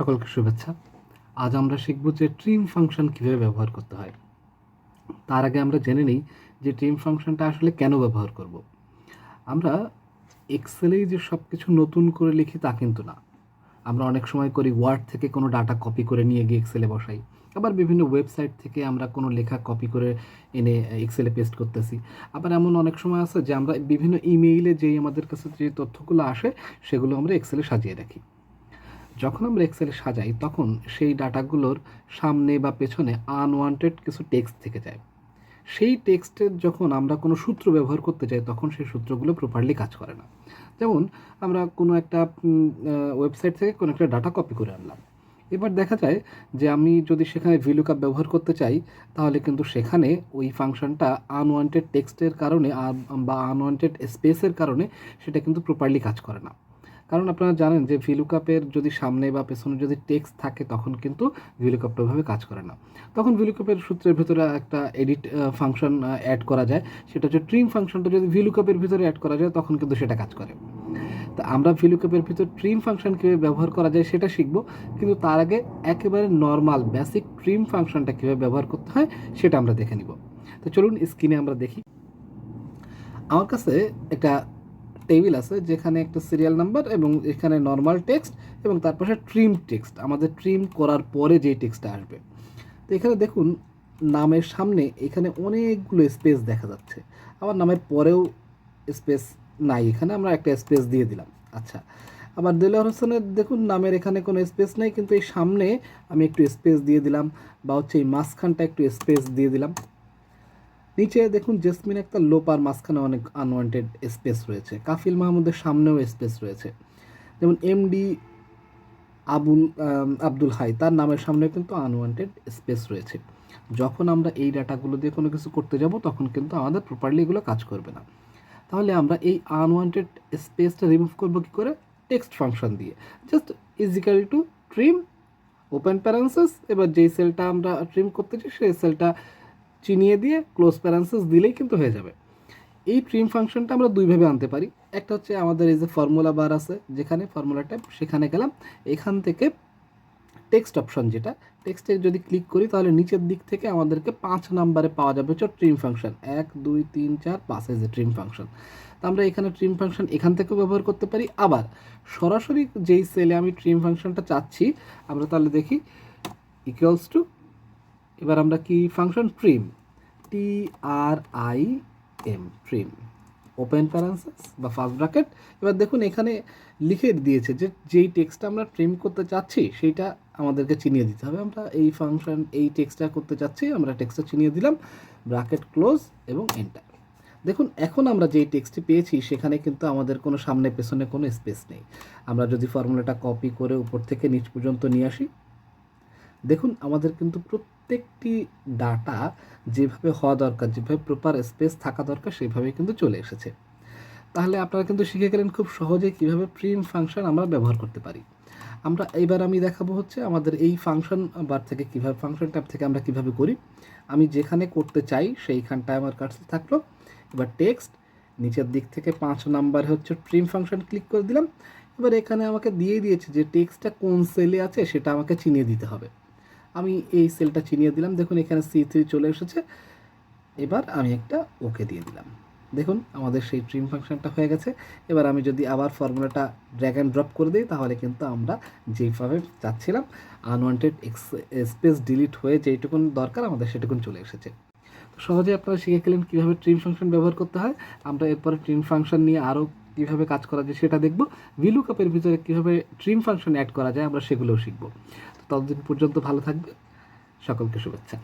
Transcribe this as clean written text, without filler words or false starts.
সকলকে শুভেচ্ছা। আজ আমরা শিখব যে ট্রিম ফাংশন কীভাবে ব্যবহার করতে হয়। তার আগে আমরা জেনে নিই যে ট্রিম ফাংশনটা আসলে কেন ব্যবহার করব। আমরা এক্সেলেই যে সব কিছু নতুন করে লিখি তা কিন্তু না। আমরা অনেক সময় করি ওয়ার্ড থেকে কোনো ডাটা কপি করে নিয়ে গিয়ে এক্সেলে বসাই, আবার বিভিন্ন ওয়েবসাইট থেকে আমরা কোনো লেখা কপি করে এনে এক্সেলে পেস্ট করতেছি। আবার এমন অনেক সময় আছে যে আমরা বিভিন্ন ইমেইলে যেই আমাদের কাছে যে তথ্যগুলো আসে সেগুলো আমরা এক্সেলে সাজিয়ে রাখি। যখন আমরা এক্সেলে সাজাই তখন সেই ডাটাগুলোর সামনে বা পেছনে আনওয়ান্টেড কিছু টেক্সট থেকে যায়। সেই টেক্সটের যখন আমরা কোনো সূত্র ব্যবহার করতে চাই তখন সেই সূত্রগুলো প্রপারলি কাজ করে না। যেমন আমরা কোনো একটা ওয়েবসাইট থেকে কোনো একটা ডাটা কপি করে আনলাম, এবার দেখা যায় যে আমি যদি সেখানে ভিলুকআপ ব্যবহার করতে চাই তাহলে কিন্তু সেখানে ওই ফাংশনটা আনওয়ান্টেড টেক্সটের কারণে বা আনওয়ান্টেড স্পেসের কারণে সেটা কিন্তু প্রপারলি কাজ করে না। কারণ আপনারা জানেন যে ভিলুকআপের যদি সামনে বা পেছনে যদি টেক্সট থাকে তখন কিন্তু ভিলুকআপটা ওইভাবে কাজ করে না। তখন ভিলুকআপের সূত্রের ভিতরে একটা এডিট ফাংশন অ্যাড করা যায়, সেটা হচ্ছে ট্রিম ফাংশনটা যদি ভিলুকআপের ভিতরে অ্যাড করা যায় তখন কিন্তু সেটা কাজ করে। তা আমরা ভিলুকআপের ভিতর ট্রিম ফাংশন কীভাবে ব্যবহার করা যায় সেটা শিখব, কিন্তু তার আগে একেবারে নর্মাল বেসিক ট্রিম ফাংশনটা কীভাবে ব্যবহার করতে হয় সেটা আমরা দেখে নিব। তো চলুন স্ক্রিনে আমরা দেখি। আমার কাছে একটা টেবিল আছে যেখানে একটা সিরিয়াল নাম্বার এবং এখানে নর্মাল টেক্সট এবং তার পাশে ট্রিম টেক্সট, আমাদের ট্রিম করার পরে যেই টেক্সটটা আসবে। তো এখানে দেখুন নামের সামনে এখানে অনেকগুলো স্পেস দেখা যাচ্ছে, আবার নামের পরেও স্পেস নাই, এখানে আমরা একটা স্পেস দিয়ে দিলাম। আচ্ছা, আবার দেলোয়ার হোসেনের দেখুন নামের এখানে কোনো স্পেস নেই, কিন্তু এই সামনে আমি একটু স্পেস দিয়ে দিলাম, বা হচ্ছে এই মাঝখানটা একটু স্পেস দিয়ে দিলাম। নিচে দেখুন জেসমিন একটা লোপার মাঝখানে অনেক আনওয়ান্টেড স্পেস রয়েছে, কাফিল মাহমুদের সামনেও স্পেস রয়েছে। যেমন এমডি আব্দুল হাই, তার নামের সামনে কিন্তু আনওয়ান্টেড স্পেস রয়েছে। যখন আমরা এই ডাটাগুলো দিয়ে কোনো কিছু করতে যাব তখন কিন্তু আমাদের প্রপারলি এগুলো কাজ করবে না। তাহলে আমরা এই আনওয়ান্টেড স্পেসটা রিমুভ করবো কী করে? টেক্সট ফাংশন দিয়ে। Just equal to trim open parenthesis, এবার যেই সেলটা আমরা ট্রিম করতে চাই সেই সেলটা চিনিয়ে দিয়ে ক্লোজ প্যারেন্থেসিস দিলেই কিন্তু হয়ে যাবে। এই ট্রিম ফাংশনটা আমরা দুইভাবে আনতে পারি। একটা হচ্ছে আমাদের এই যে ফর্মুলা বার আছে, যেখানে ফর্মুলা ট্যাব, সেখানে গেলাম, এখান থেকে টেক্সট অপশন, যেটা টেক্সটে যদি ক্লিক করি তাহলে নিচের দিক থেকে আমাদেরকে 5 নাম্বারে পাওয়া যাবে হচ্ছে ট্রিম ফাংশন। 1 2 3 4 5 এই যে ট্রিম ফাংশন। তো আমরা এখানে ট্রিম ফাংশন এখান থেকেও ব্যবহার করতে পারি, আবার সরাসরি যেই সেলে আমি ট্রিম ফাংশনটা চাচ্ছি আমরা তাহলে দেখি ইকুয়ালস টু, এবার আমরা কি function trim, TRIM, trim open parenthesis বা ফার্স্ট ব্র্যাকেট। এবার দেখুন এখানে লিখে দিয়েছে যে যেই টেক্সটটা আমরা ট্রিম করতে চাচ্ছি সেইটা আমাদেরকে চিনিয়ে দিতে হবে। আমরা এই ফাংশন এই টেক্সটটা করতে চাচ্ছি, আমরা টেক্সটটা চিনিয়ে দিলাম, ব্র্যাকেট ক্লোজ এবং এন্টার। দেখুন এখন আমরা যেই টেক্সটটি পেয়েছি সেখানে কিন্তু আমাদের কোনো সামনে পেছনে কোনো স্পেস নেই। আমরা যদি ফর্মুলাটা কপি করে উপর থেকে নিচ পর্যন্ত নিয়ে আসি, দেখুন আমাদের কিন্তু প্রত্যেকটি ডাটা যেভাবে হওয়া দরকার, যেভাবে প্রপার স্পেস থাকা দরকার সেভাবে কিন্তু চলে এসেছে। তাহলে আপনারা কিন্তু শিখে গেলেন খুব সহজে কীভাবে ট্রিম ফাংশন আমরা ব্যবহার করতে পারি। আমি দেখাবো হচ্ছে আমাদের এই ফাংশন বার থেকে কীভাবে, ফাংশন ট্যাব থেকে আমরা কীভাবে করি। আমি যেখানে করতে চাই সেইখানটায় আমার কাছে থাকলো। এবার টেক্সট নিচের দিক থেকে 5 নাম্বারে হচ্ছে ট্রিম ফাংশন ক্লিক করে দিলাম। এবার এখানে আমাকে দিয়ে দিয়েছে যে টেক্সটটা কোন সেলে আছে সেটা আমাকে চিনিয়ে দিতে হবে। আমি এই সেলটা চিনিয়ে দিলাম, দেখুন এখানে C3 চলে এসেছে। এবার আমি একটা ওকে দিয়ে দিলাম, দেখুন আমাদের সেই ট্রিম ফাংশনটা হয়ে গেছে। এবার আমি যদি আবার ফর্মুলাটা ড্র্যাগ অ্যান্ড ড্রপ করে দিই তাহলে কিন্তু আমরা যেইভাবে চাচ্ছিলাম আনওয়ান্টেড স্পেস ডিলিট হয়ে যেইটুকুন দরকার আমাদের সেটুকুন চলে এসেছে। সহজে আপনারা শিখে গেলেন কীভাবে ট্রিম ফাংশন ব্যবহার করতে হয়। আমরা এরপরে ট্রিম ফাংশন নিয়ে আরও কীভাবে কাজ করা যায় সেটা দেখব। ভিলুকআপের ভিতরে কীভাবে ট্রিম ফাংশন অ্যাড করা যায় আমরা সেগুলোও শিখব। ততদিন পর্যন্ত ভালো থাকবে, সকলকে শুভেচ্ছা।